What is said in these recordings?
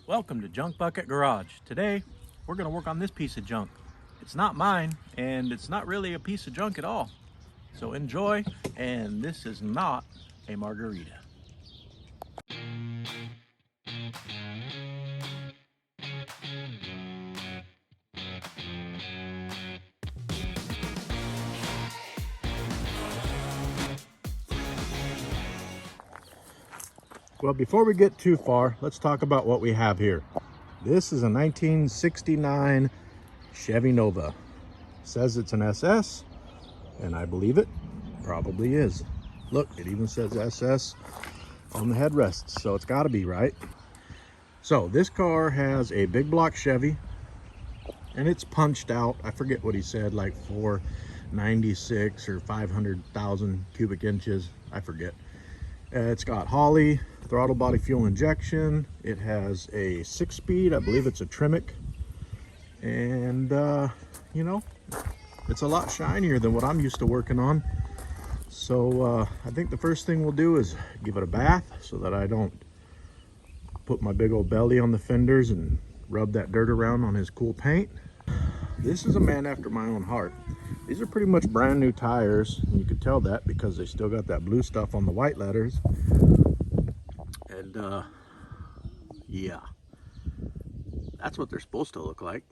Welcome to Junk Bucket Garage. Today, we're going to work on this piece of junk. It's not mine, and it's not really a piece of junk at all. So enjoy, and this is not a margarita. Well, before we get too far, let's talk about what we have here. This is a 1969 Chevy Nova. It says it's an SS, and I believe it probably is. Look, it even says SS on the headrests, so it's got to be right. So this car has a big block Chevy, and it's punched out. I forget what he said, like 496 or 500,000 cubic inches. I forget. It's got Holley, throttle body fuel injection. It has a 6-speed, I believe it's a Tremec. And, you know, it's a lot shinier than what I'm used to working on. So I think the first thing we'll do is give it a bath so that I don't put my big old belly on the fenders and rub that dirt around on his cool paint. This is a man after my own heart. These are pretty much brand new tires, and you can tell that because they still got that blue stuff on the white letters. And yeah, that's what they're supposed to look like.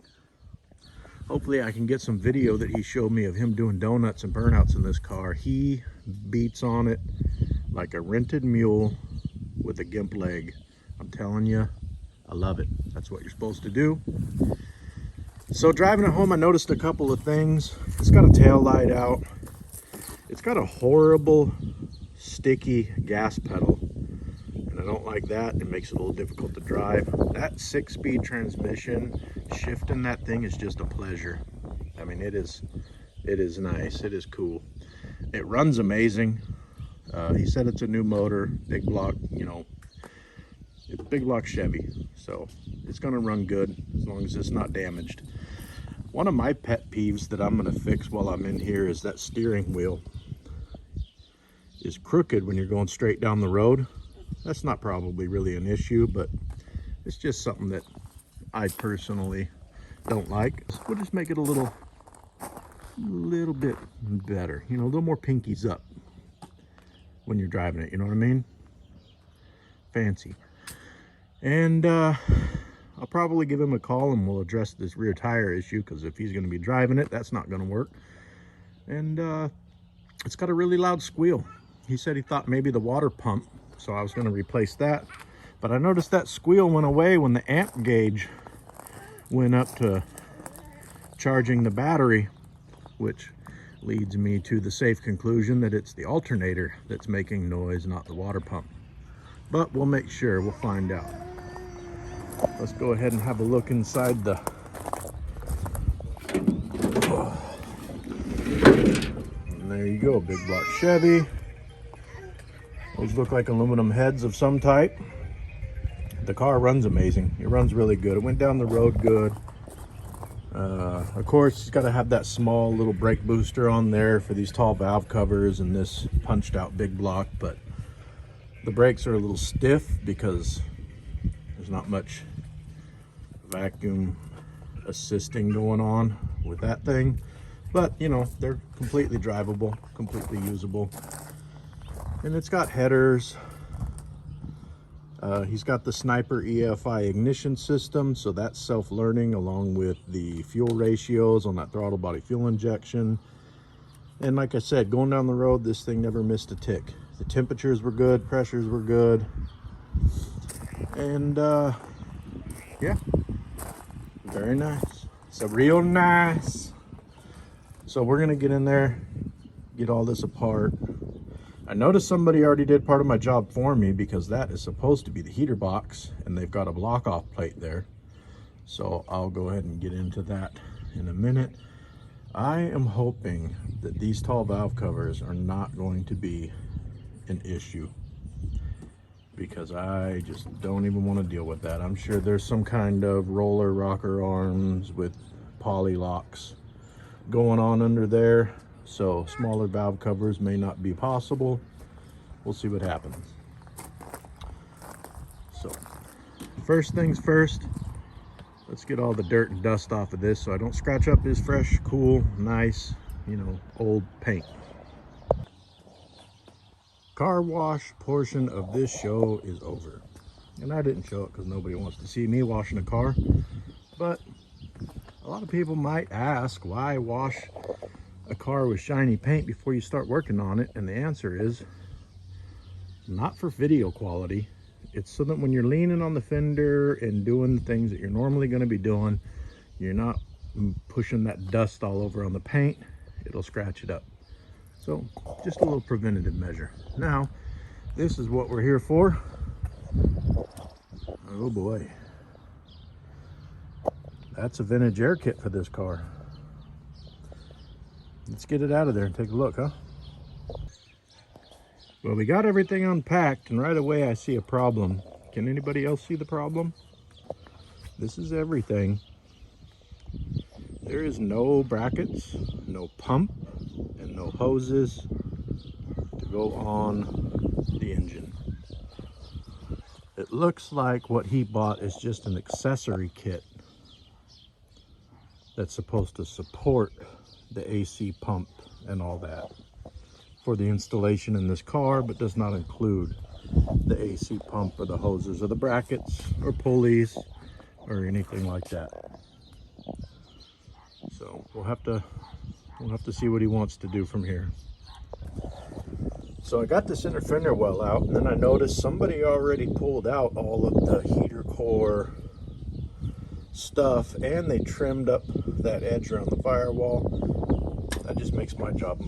Hopefully I can get some video that he showed me of him doing donuts and burnouts in this car. He beats on it like a rented mule with a gimp leg. I'm telling you, I love it. That's what you're supposed to do. So driving it home, I noticed a couple of things. It's got a tail light out. It's got a horrible sticky gas pedal, and I don't like that. It makes it a little difficult to drive. That 6-speed transmission, shifting that thing is just a pleasure. I mean, it is nice. It is cool. It runs amazing. He said it's a new motor, big block, you know, it's big block Chevy, so it's gonna run good as long as it's not damaged. One of my pet peeves that I'm gonna fix while I'm in here is that steering wheel is crooked when you're going straight down the road. That's not probably really an issue, but it's just something that I personally don't like. We'll just make it a little bit better, you know, a little more pinkies up when you're driving it, you know what I mean? Fancy. And I'll probably give him a call and we'll address this rear tire issue, because if he's going to be driving it, that's not going to work. And it's got a really loud squeal. He said he thought maybe the water pump, so I was going to replace that. But I noticed that squeal went away when the amp gauge went up to charging the battery, which leads me to the safe conclusion that it's the alternator that's making noise, not the water pump. But we'll make sure, we'll find out. Let's go ahead and have a look inside the and there you go, big block Chevy. Those look like aluminum heads of some type. The car runs amazing. It runs really good. It went down the road good. Of course, it's got to have that small little brake booster on there for these tall valve covers and this punched out big block, but the brakes are a little stiff because there's not much vacuum assisting going on with that thing. But, you know, they're completely drivable, completely usable. And it's got headers. He's got the Sniper EFI ignition system, so that's self-learning along with the fuel ratios on that throttle body fuel injection. And like I said, going down the road, this thing never missed a tick. The temperatures were good, pressures were good. And yeah, very nice. So real nice. So we're gonna get in there, get all this apart. I noticed somebody already did part of my job for me, because that is supposed to be the heater box and they've got a block off plate there. So I'll go ahead and get into that in a minute. I am hoping that these tall valve covers are not going to be an issue, because I just don't even want to deal with that. I'm sure there's some kind of roller rocker arms with poly locks going on under there, so smaller valve covers may not be possible. We'll see what happens. So first things first, let's get all the dirt and dust off of this so I don't scratch up his fresh, cool, nice, you know, old paint. Car wash portion of this show is over. And I didn't show it because nobody wants to see me washing a car. But a lot of people might ask, why wash a car with shiny paint before you start working on it? And the answer is, not for video quality. It's so that when you're leaning on the fender and doing the things that you're normally going to be doing, you're not pushing that dust all over on the paint. It'll scratch it up. So just a little preventative measure. Now, this is what we're here for. Oh boy. That's a vintage air kit for this car. Let's get it out of there and take a look, huh? Well, we got everything unpacked, and right away I see a problem. Can anybody else see the problem? This is everything. There is no brackets, no pump, and no hoses to go on the engine. It looks like what he bought is just an accessory kit that's supposed to support the AC pump and all that for the installation in this car, but does not include the AC pump or the hoses or the brackets or pulleys or anything like that. So we'll have to see what he wants to do from here. So I got this inner fender well out, and then I noticed somebody already pulled out all of the heater core stuff, and they trimmed up that edge around the firewall. That just makes my job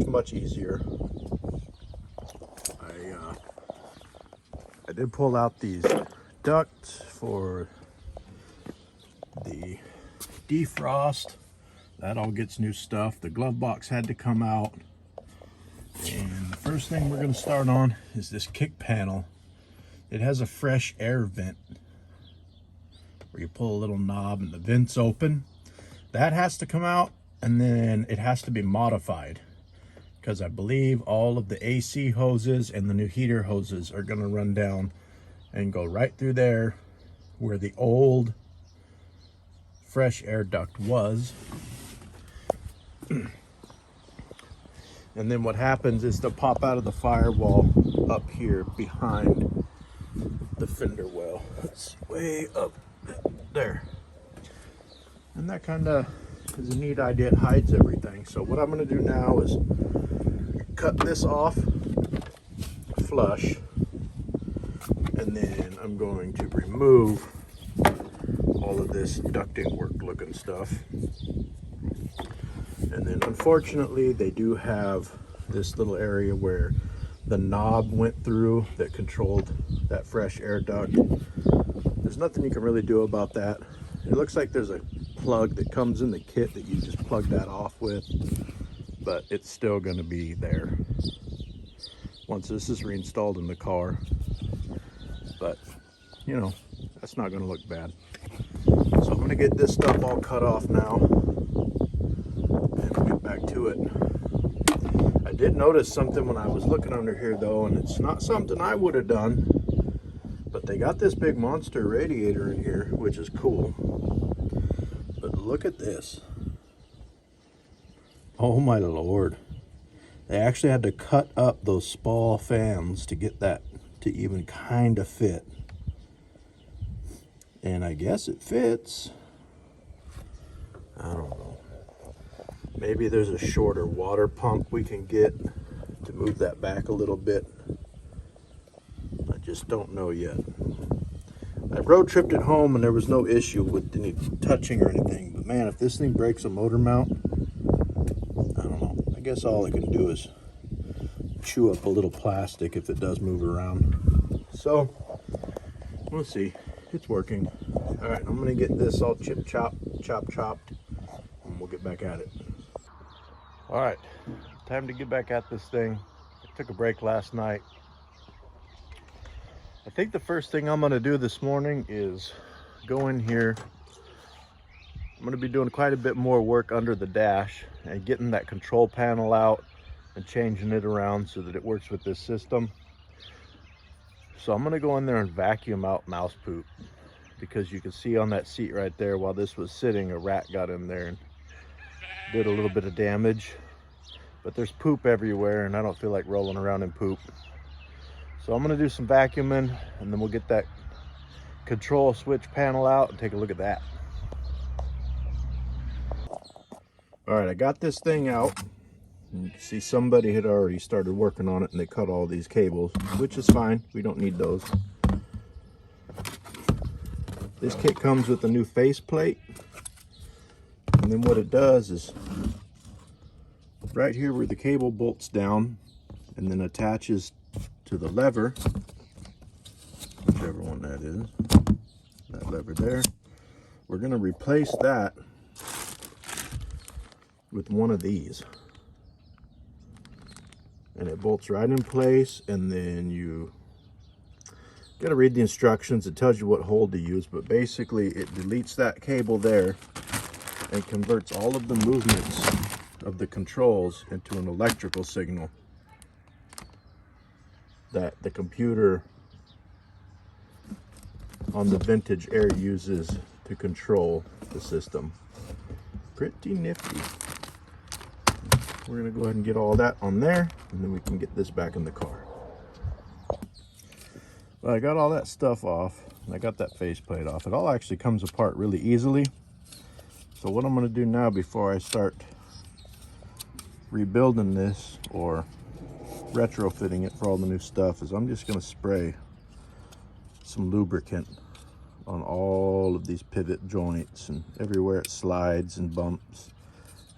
much easier. I did pull out these ducts for the defrost. That all gets new stuff. The glove box had to come out. And the first thing we're going to start on is this kick panel. It has a fresh air vent where you pull a little knob and the vent's open. That has to come out, and then it has to be modified because I believe all of the AC hoses and the new heater hoses are going to run down and go right through there where the old fresh air duct was. And then what happens is they'll pop out of the firewall up here behind the fender well. It's way up there. And that kind of is a neat idea. It hides everything. So what I'm going to do now is cut this off flush, and then I'm going to remove all of this ducting work looking stuff. And then unfortunately they do have this little area where the knob went through that controlled that fresh air duct. There's nothing you can really do about that. It looks like there's a plug that comes in the kit that you just plug that off with, but it's still going to be there once this is reinstalled in the car. But you know, that's not going to look bad. So I'm going to get this stuff all cut off now and we'll get back to it. I did notice something when I was looking under here though, and it's not something I would have done, but they got this big monster radiator in here, which is cool. But look at this. Oh my Lord. They actually had to cut up those small fans to get that to even kind of fit. And I guess it fits. I don't know. Maybe there's a shorter water pump we can get to move that back a little bit. I just don't know yet. I road tripped it home and there was no issue with any touching or anything. But man, if this thing breaks a motor mount, I don't know. I guess all it can do is chew up a little plastic if it does move around. So, we'll see. It's working. All right, I'm gonna get this all chopped, and we'll get back at it. All right, time to get back at this thing. I took a break last night. I think the first thing I'm gonna do this morning is go in here. I'm gonna be doing quite a bit more work under the dash and getting that control panel out and changing it around so that it works with this system. So I'm gonna go in there and vacuum out mouse poop. because you can see on that seat right there, while this was sitting, a rat got in there and did a little bit of damage. But there's poop everywhere, and I don't feel like rolling around in poop. So I'm gonna do some vacuuming, and then we'll get that control switch panel out and take a look at that. All right, I got this thing out. You can see somebody had already started working on it, and they cut all these cables, which is fine. We don't need those. This kit comes with a new faceplate. And then what it does is, right here where the cable bolts down and then attaches to the lever, whichever one that is, that lever there, we're going to replace that with one of these. And it bolts right in place, and then you got to read the instructions. It tells you what hole to use, but basically it deletes that cable there and converts all of the movements of the controls into an electrical signal that the computer on the Vintage Air uses to control the system. Pretty nifty. We're gonna go ahead and get all that on there, and then we can get this back in the car. Well, I got all that stuff off, and I got that faceplate off. It all actually comes apart really easily. So what I'm gonna do now, before I start rebuilding this or retrofitting it for all the new stuff, is I'm just gonna spray some lubricant on all of these pivot joints and everywhere it slides and bumps,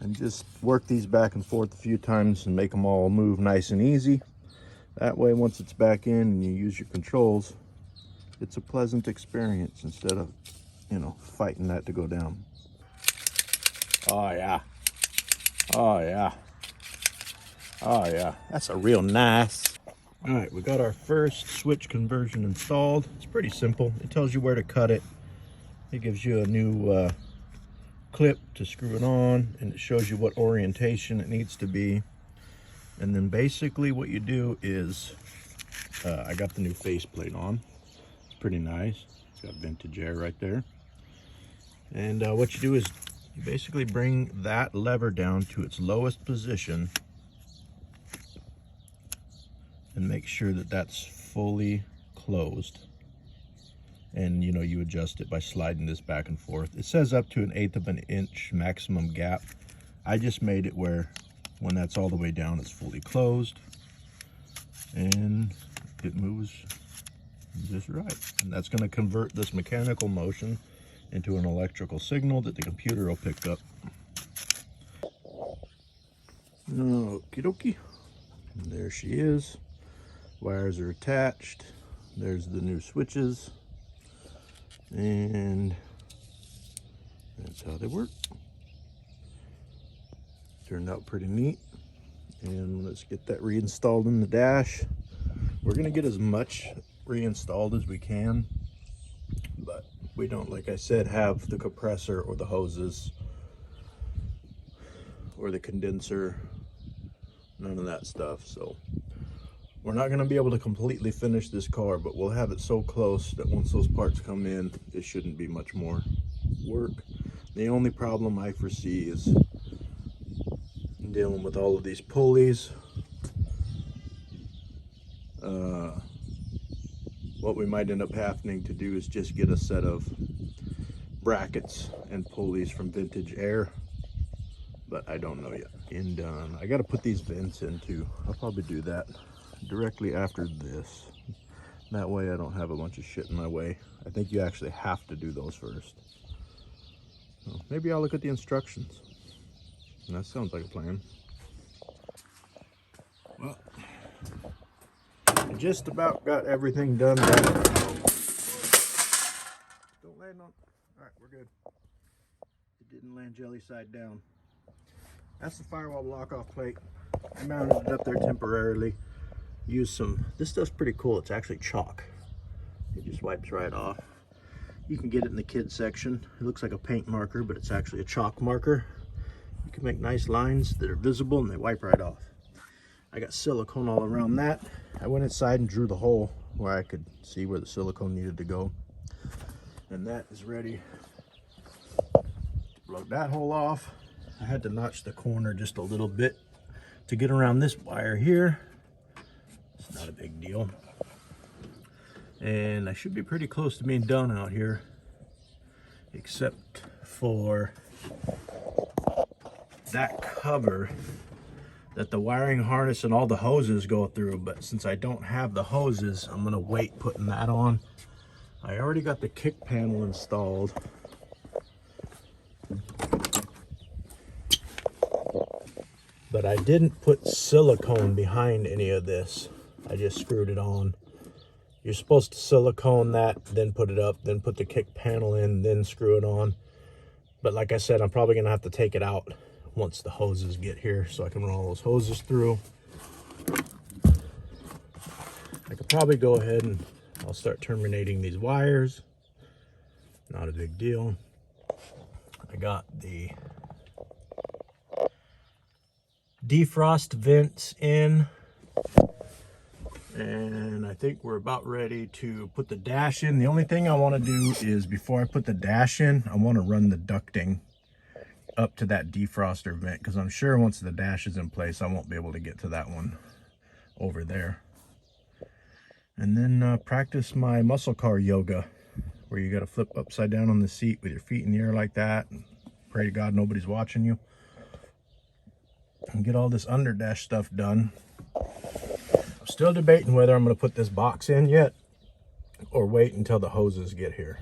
and just work these back and forth a few times and make them all move nice and easy. That way, once it's back in and you use your controls, it's a pleasant experience instead of, you know, fighting that to go down. Oh yeah. Oh yeah. Oh yeah. That's a real nice. All right, we got our first switch conversion installed. It's pretty simple. It tells you where to cut it. It gives you a new clip to screw it on, and it shows you what orientation it needs to be. And then basically what you do is, I got the new faceplate on. It's pretty nice. It's got Vintage Air right there. And what you do is you basically bring that lever down to its lowest position and make sure that that's fully closed. And you know, you adjust it by sliding this back and forth. It says up to 1/8 of an inch maximum gap. I just made it where when that's all the way down, it's fully closed, and it moves just right. And that's going to convert this mechanical motion into an electrical signal that the computer will pick up. Okie dokie. And there she is. Wires are attached. There's the new switches. And that's how they work. Turned out pretty neat. And let's get that reinstalled in the dash. We're gonna get as much reinstalled as we can, but we don't, like I said, have the compressor or the hoses or the condenser, none of that stuff. So we're not going to be able to completely finish this car, but we'll have it so close that once those parts come in, it shouldn't be much more work. The only problem I foresee is dealing with all of these pulleys. What we might end up having to do is just get a set of brackets and pulleys from Vintage Air, but I don't know yet. And I got to put these vents in too. I'll probably do that directly after this. That way I don't have a bunch of shit in my way. I think you actually have to do those first. So maybe I'll look at the instructions. And that sounds like a plan. Well, I just about got everything done. Don't land on. Alright, we're good. It didn't land jelly side down. That's the firewall block off plate. I mounted it up there temporarily. Use some, this stuff's pretty cool. It's actually chalk. It just wipes right off. You can get it in the kids section. It looks like a paint marker, but it's actually a chalk marker. You can make nice lines that are visible and they wipe right off. I got silicone all around that. I went inside and drew the hole where I could see where the silicone needed to go. And that is ready to plug that hole off. I had to notch the corner just a little bit to get around this wire here. It's not a big deal. And I should be pretty close to being done out here, except for that cover that the wiring harness and all the hoses go through. But since I don't have the hoses, I'm gonna wait putting that on. I already got the kick panel installed. But I didn't put silicone behind any of this. I just screwed it on. You're supposed to silicone that, then put it up, then put the kick panel in, then screw it on. But like I said, I'm probably gonna have to take it out once the hoses get here so I can run all those hoses through. I could probably go ahead and I'll start terminating these wires. Not a big deal. I got the defrost vents in, and I think we're about ready to put the dash in. The only thing I want to do is, before I put the dash in, I want to run the ducting up to that defroster vent, because I'm sure once the dash is in place I won't be able to get to that one over there. And then practice my muscle car yoga, where you got to flip upside down on the seat with your feet in the air like that, and pray to God nobody's watching you, and get all this under dash stuff done. I'm still debating whether I'm going to put this box in yet or wait until the hoses get here.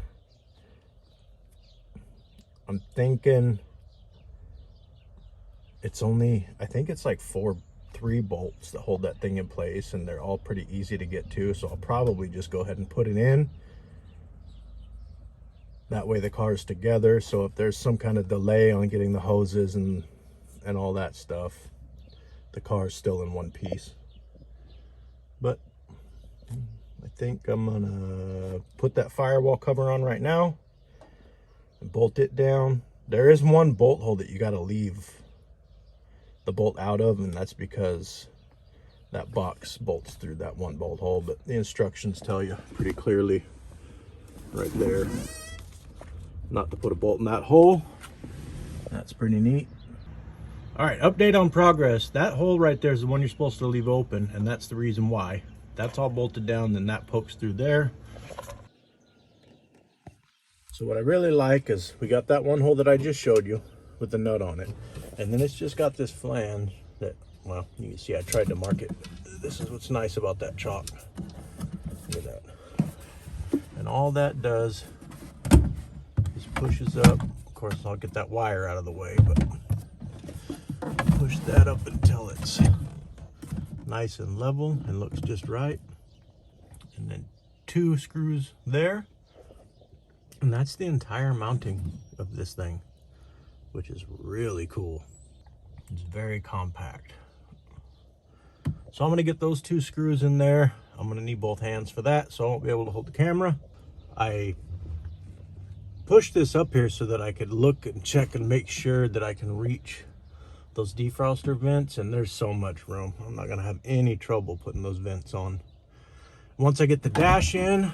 I'm thinking it's only, I think it's like 3 bolts that hold that thing in place, and they're all pretty easy to get to, so I'll probably just go ahead and put it in. That way the car is together, so if there's some kind of delay on getting the hoses and all that stuff, the car is still in one piece. But I think I'm gonna put that firewall cover on right now and bolt it down. There is one bolt hole that you got to leave the bolt out of, and that's because that box bolts through that one bolt hole, but the instructions tell you pretty clearly right there not to put a bolt in that hole. That's pretty neat. All right, update on progress. That hole right there is the one you're supposed to leave open, and that's the reason why. That's all bolted down, then that pokes through there. So what I really like is we got that one hole that I just showed you with the nut on it, and then it's just got this flange that, well, you can see I tried to mark it. This is what's nice about that chalk. Look at that. And all that does is pushes up. Of course, I'll get that wire out of the way, but push that up until it's nice and level and looks just right. And then 2 screws there. And that's the entire mounting of this thing, which is really cool. It's very compact. So I'm gonna get those 2 screws in there. I'm gonna need both hands for that, so I won't be able to hold the camera. I pushed this up here so that I could look and check and make sure that I can reach those defroster vents, and there's so much room. I'm not gonna have any trouble putting those vents on. Once I get the dash in,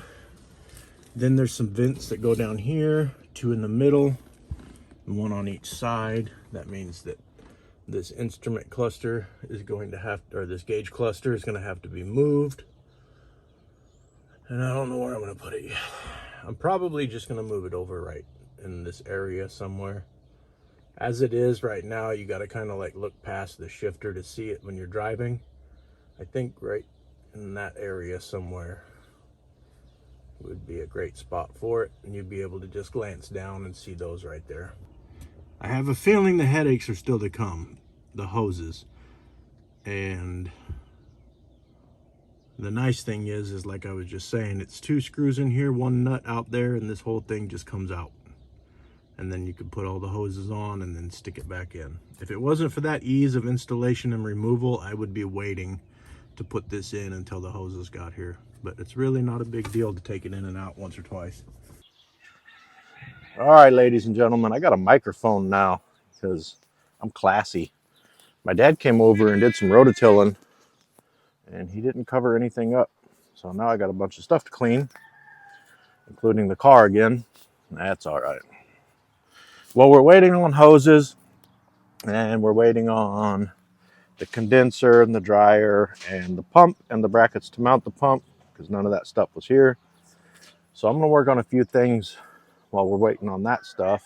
then there's some vents that go down here, 2 in the middle, and 1 on each side. That means that this instrument cluster is going to have, or this gauge cluster is going to have to be moved. And I don't know where I'm going to put it yet. I'm probably just going to move it over right in this area somewhere. As it is right now, you got to kind of like look past the shifter to see it when you're driving. I think right in that area somewhere would be a great spot for it, and you'd be able to just glance down and see those right there. I have a feeling the headaches are still to come, the hoses. And the nice thing is like I was just saying, it's 2 screws in here, 1 nut out there, and this whole thing just comes out. And then you can put all the hoses on and then stick it back in. If it wasn't for that ease of installation and removal, I would be waiting to put this in until the hoses got here. But it's really not a big deal to take it in and out once or twice. All right, ladies and gentlemen, I got a microphone now because I'm classy. My dad came over and did some rototilling, and he didn't cover anything up. So now I got a bunch of stuff to clean, including the car again. That's all right. Well, we're waiting on hoses, and we're waiting on the condenser and the dryer and the pump and the brackets to mount the pump, because none of that stuff was here. So I'm going to work on a few things while we're waiting on that stuff.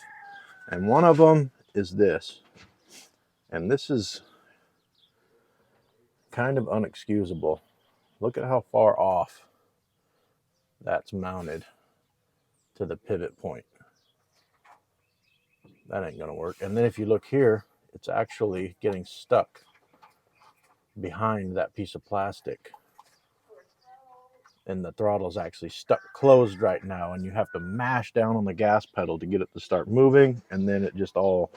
And one of them is this. And this is kind of unexcusable. Look at how far off that's mounted to the pivot point. That ain't gonna work. And then if you look here, it's actually getting stuck behind that piece of plastic. And the throttle's actually stuck closed right now, and you have to mash down on the gas pedal to get it to start moving, and then it just all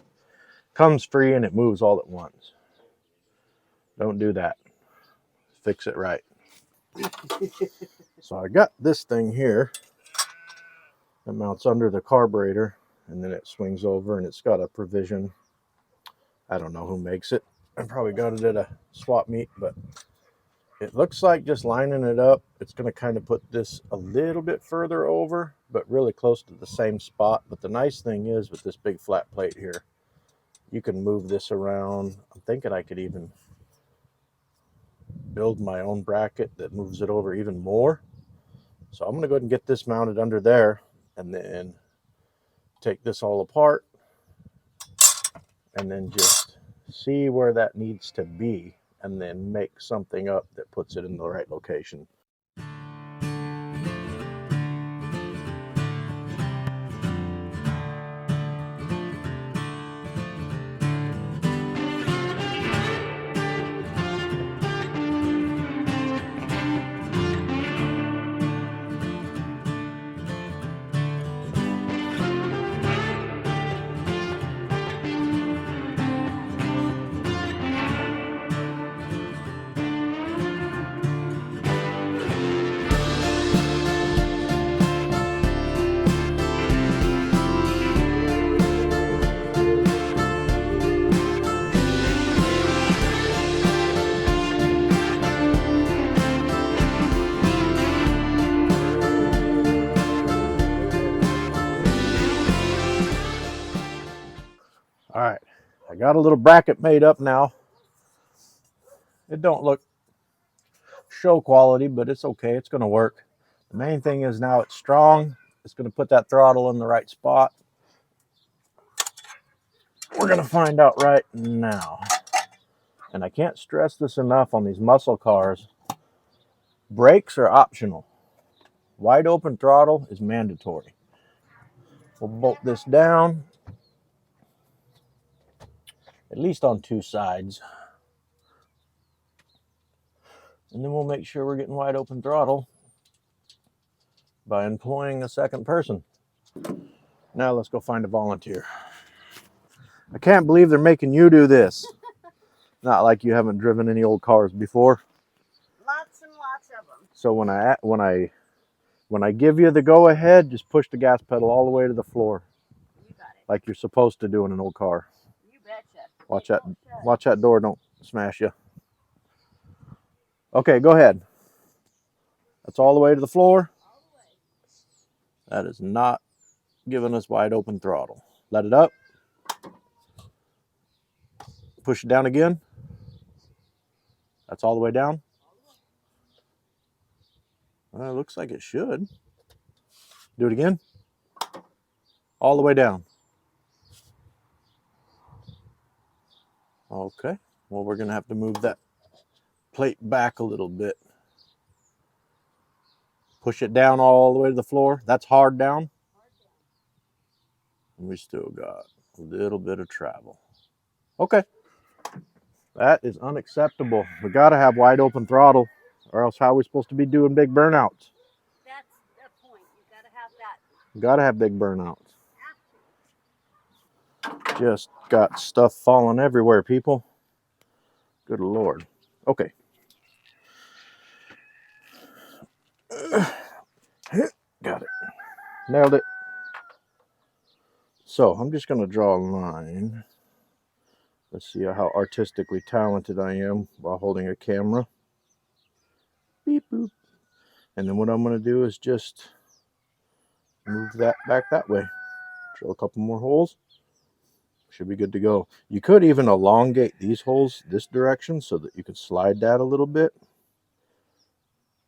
comes free and it moves all at once. Don't do that. Fix it right. So I got this thing here that mounts under the carburetor, and then it swings over, and it's got a provision. I don't know who makes it. I probably got it at a swap meet, but it looks like just lining it up, it's going to kind of put this a little bit further over, but really close to the same spot. But the nice thing is, with this big flat plate here, you can move this around. I'm thinking I could even build my own bracket that moves it over even more. So I'm going to go ahead and get this mounted under there, and then take this all apart, and then just see where that needs to be, and then make something up that puts it in the right location. All right, I got a little bracket made up now. It don't look show quality, but it's okay. It's going to work. The main thing is now it's strong. It's going to put that throttle in the right spot. We're going to find out right now. And I can't stress this enough on these muscle cars. Brakes are optional. Wide open throttle is mandatory. We'll bolt this down, at least on two sides. And then we'll make sure we're getting wide open throttle by employing a second person. Now let's go find a volunteer. I can't believe they're making you do this. Not like you haven't driven any old cars before. Lots and lots of them. So when I give you the go ahead, just push the gas pedal all the way to the floor. You got it. Like you're supposed to do in an old car. You betcha. Watch that door don't smash you. Okay, go ahead. That's all the way to the floor. All the way. That is not giving us wide open throttle. Let it up. Push it down again. That's all the way down. Well, it looks like it should. Do it again. All the way down. Okay. Well, we're going to have to move that plate back a little bit. Push it down all the way to the floor. That's hard down. And we still got a little bit of travel. Okay. That is unacceptable. We got to have wide open throttle, or else how are we supposed to be doing big burnouts? That's the point. You got to have that. We got to have big burnouts. Just got stuff falling everywhere, people. Good Lord. Okay. Got it. Nailed it. So I'm just going to draw a line. Let's see how artistically talented I am while holding a camera. Beep boop. And then what I'm going to do is just move that back that way. drill a couple more holes. Should be good to go. You could even elongate these holes this direction so that you could slide that a little bit.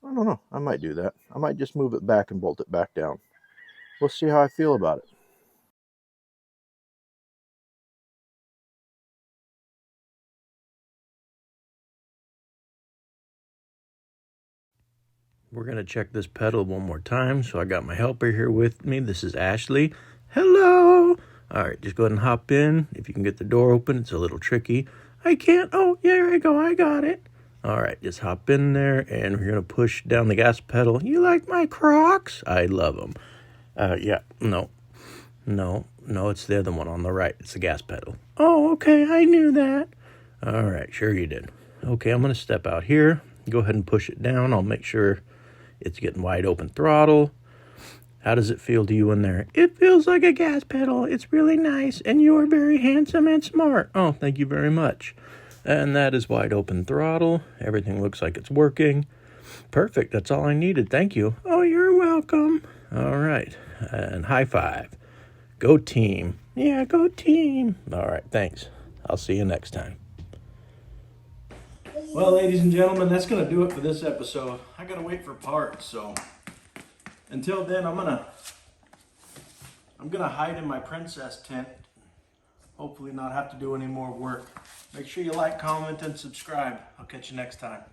I don't know. I might do that. I might just move it back and bolt it back down. We'll see how I feel about it. We're going to check this pedal one more time. So I got my helper here with me. This is Ashley. Hello. All right, just go ahead and hop in. If you can get the door open, it's a little tricky. I can't. Oh, yeah, there you go. I got it. All right, just hop in there, and we're going to push down the gas pedal. You like my Crocs? I love them. Yeah, no, it's the other one on the right. It's the gas pedal. Oh, okay, I knew that. All right, sure you did. Okay, I'm going to step out here. Go ahead and push it down. I'll make sure it's getting wide open throttle. How does it feel to you in there? It feels like a gas pedal. It's really nice, and you're very handsome and smart. Oh, thank you very much. And that is wide open throttle. Everything looks like it's working. Perfect. That's all I needed. Thank you. Oh, you're welcome. All right. And high five. Go team. Yeah, go team. All right. Thanks. I'll see you next time. Well, ladies and gentlemen, that's going to do it for this episode. I got to wait for parts, so until then, I'm gonna hide in my princess tent. Hopefully not have to do any more work. Make sure you like, comment, and subscribe. I'll catch you next time.